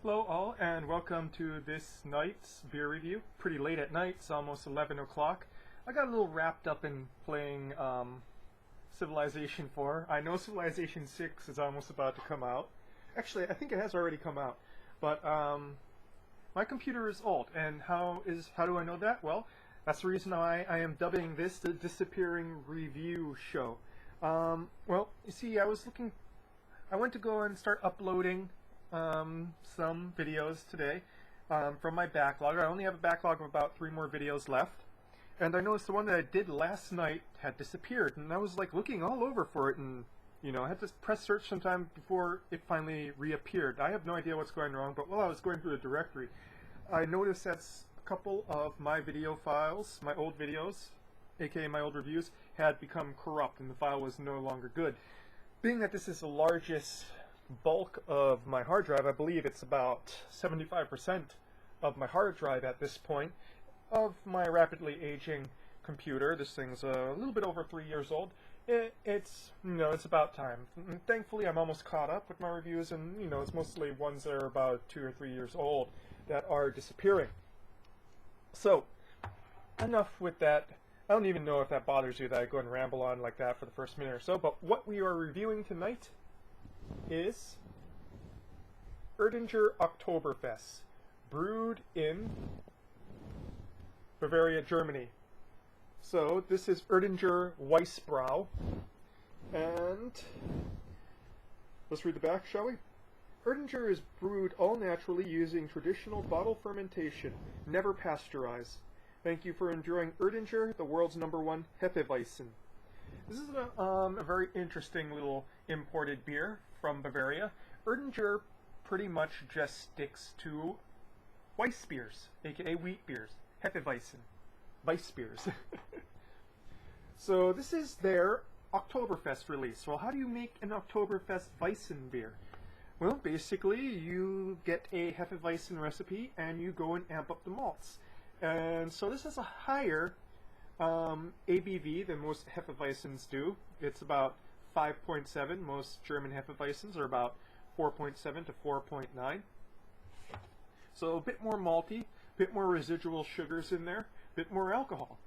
Hello all, and welcome to this night's beer review. Pretty late at night, it's almost 11 o'clock. I got a little wrapped up in playing Civilization 4. I know Civilization 6 is almost about to come out. Actually, I think it has already come out. But my computer is old, and how do I know that? Well, that's the reason why I am dubbing this the Disappearing Review Show. Well, you see, I went to go and start uploading some videos today from my backlog. I only have a backlog of about 3 more videos left, and I noticed the one that I did last night had disappeared, and I was like looking all over for it, and I had to press search sometime before it finally reappeared. I have no idea what's going wrong, but while I was going through the directory, I noticed that a couple of my video files, my old videos, aka my old reviews, had become corrupt and the file was no longer good. Being that this is the largest bulk of my hard drive, I believe it's about 75% of my hard drive at this point, of my rapidly aging computer. This thing's a little bit over 3 years old. It's about time. And thankfully, I'm almost caught up with my reviews, and it's mostly ones that are about 2 or 3 years old that are disappearing. So, enough with that. I don't even know if that bothers you that I go and ramble on like that for the first minute or so, but what we are reviewing tonight is Erdinger Oktoberfest, brewed in Bavaria, Germany. So this is Erdinger Weissbrau, and let's read the back, shall we? Erdinger is brewed all naturally using traditional bottle fermentation, never pasteurized. Thank you for enjoying Erdinger, the world's #1 Hefeweizen. This is a very interesting little imported beer from Bavaria. Erdinger pretty much just sticks to Weiss beers, aka wheat beers, Hefeweizen, Weiss beers. So this is their Oktoberfest release. Well, how do you make an Oktoberfest Weizen beer? Well, basically you get a Hefeweizen recipe and you go and amp up the malts. And so this has a higher ABV than most Hefeweizens do. It's about 5.7. Most German Hefeweizens are about 4.7 to 4.9. So a bit more malty, a bit more residual sugars in there, a bit more alcohol.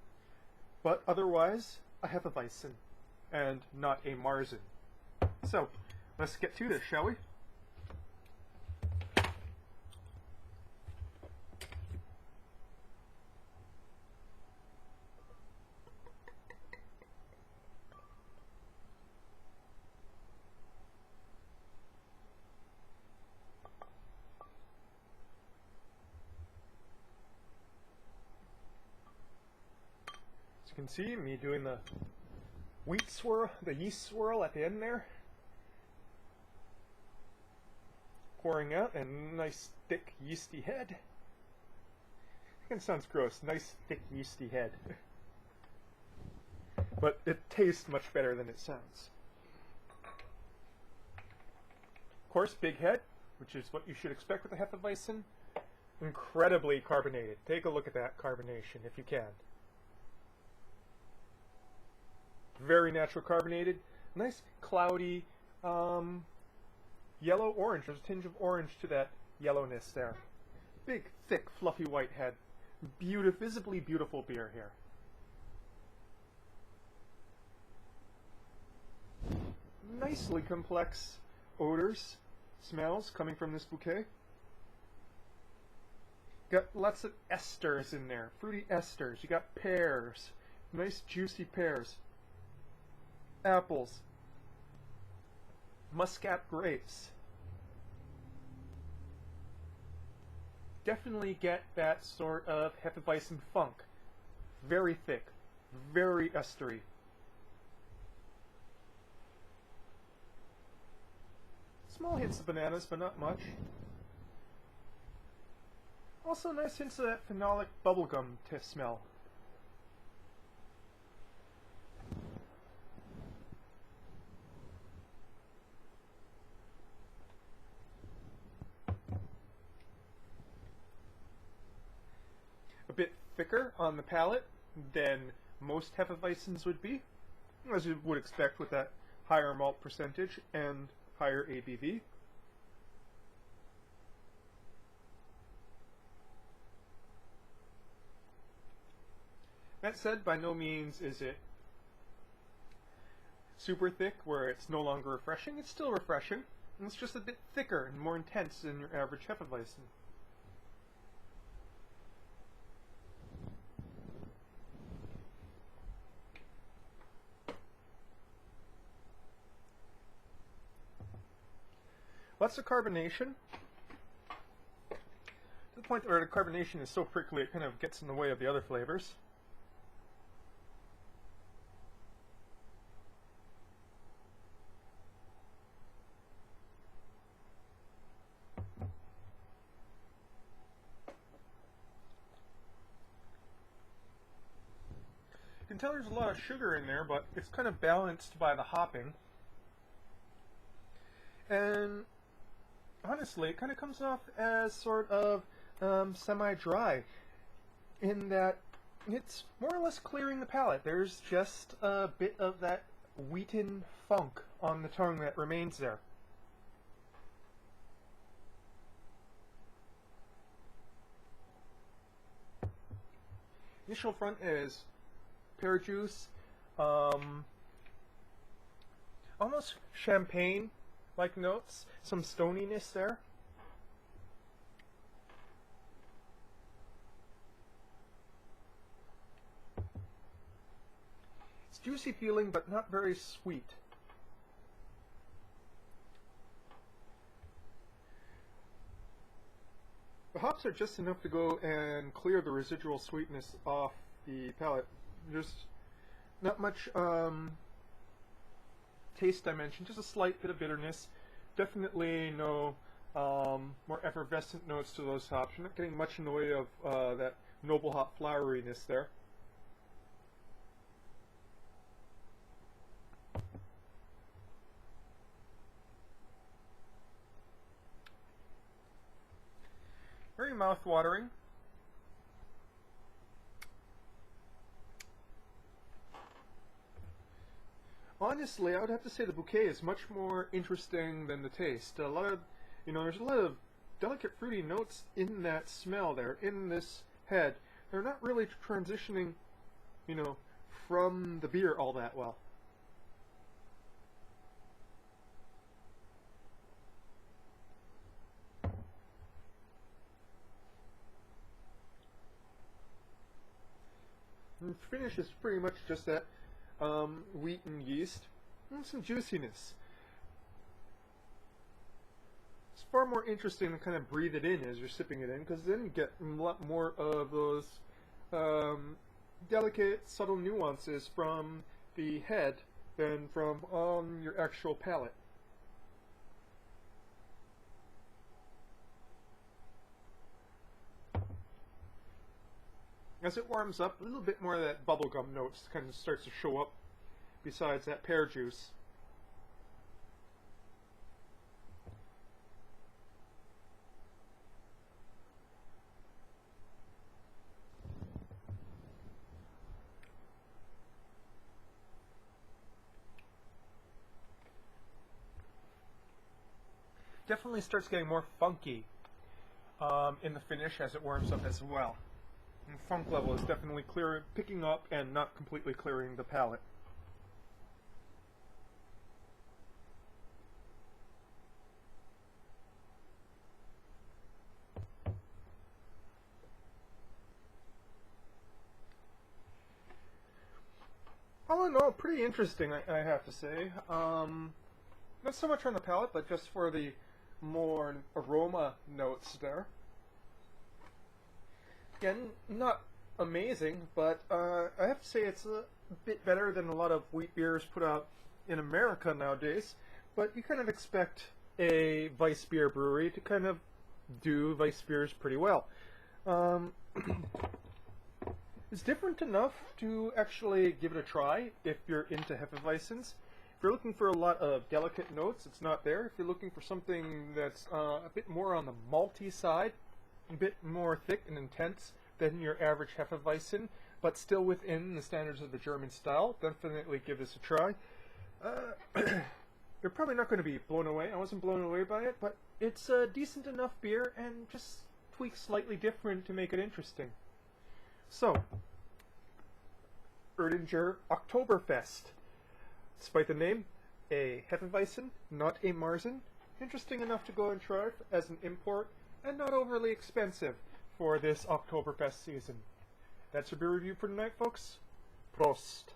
But otherwise, a Hefeweizen, and not a Marzen. So, let's get to this, shall we? You can see me doing the wheat swirl, the yeast swirl at the end there. Pouring out a nice thick yeasty head. It sounds gross, nice thick yeasty head. But it tastes much better than it sounds. Of course, big head, which is what you should expect with a Hefeweizen. Incredibly carbonated. Take a look at that carbonation if you can. Very natural carbonated, nice cloudy yellow-orange. There's a tinge of orange to that yellowness there. Big, thick, fluffy white head. Visibly beautiful beer here. Nicely complex odors, smells coming from this bouquet. Got lots of esters in there, fruity esters. You got pears, nice juicy pears. Apples, muscat grapes. Definitely get that sort of Hefeweizen funk. Very thick, very estery. Small hints of bananas, but not much. Also nice hints of that phenolic bubblegum smell. A bit thicker on the palate than most Hefeweizens would be, as you would expect with that higher malt percentage and higher ABV. That said, by no means is it super thick where it's no longer refreshing. It's still refreshing, and it's just a bit thicker and more intense than your average Hefeweizen. Lots of carbonation, to the point where the carbonation is so prickly it kind of gets in the way of the other flavors. You can tell there's a lot of sugar in there, but it's kind of balanced by the hopping. And honestly, it kind of comes off as sort of semi-dry, in that it's more or less clearing the palate. There's just a bit of that wheaten funk on the tongue that remains there. Initial front is pear juice, almost champagne-like notes, some stoniness there. It's juicy feeling, but not very sweet. The hops are just enough to go and clear the residual sweetness off the palate. There's not much taste dimension, just a slight bit of bitterness. Definitely no more effervescent notes to those hops. You're not getting much in the way of that noble hop floweriness there. Very mouth-watering. Honestly, I would have to say the bouquet is much more interesting than the taste. A lot of, there's a lot of delicate fruity notes in that smell there, in this head. They're not really transitioning, from the beer all that well. And the finish is pretty much just that wheat and yeast, and some juiciness. It's far more interesting to kind of breathe it in as you're sipping it in, because then you get a lot more of those delicate, subtle nuances from the head than from your actual palate. As it warms up, a little bit more of that bubblegum notes kind of starts to show up besides that pear juice. Definitely starts getting more funky in the finish as it warms up as well. And funk level is definitely picking up and not completely clearing the palate. All in all, pretty interesting, I have to say. Not so much on the palate, but just for the more aroma notes there. Again, not amazing, but I have to say it's a bit better than a lot of wheat beers put out in America nowadays. But you kind of expect a Weiss beer brewery to kind of do Weiss beers pretty well. It's different enough to actually give it a try if you're into Hefeweizens. If you're looking for a lot of delicate notes, it's not there. If you're looking for something that's a bit more on the malty side, a bit more thick and intense than your average Hefeweizen, but still within the standards of the German style, definitely give this a try. You're probably not going to be blown away. I wasn't blown away by it, but it's a decent enough beer and just tweaked slightly different to make it interesting. So, Erdinger Oktoberfest. Despite the name, a Hefeweizen, not a Marzen. Interesting enough to go and try as an import, and not overly expensive for this Oktoberfest season. That's your beer review for tonight, folks. Prost!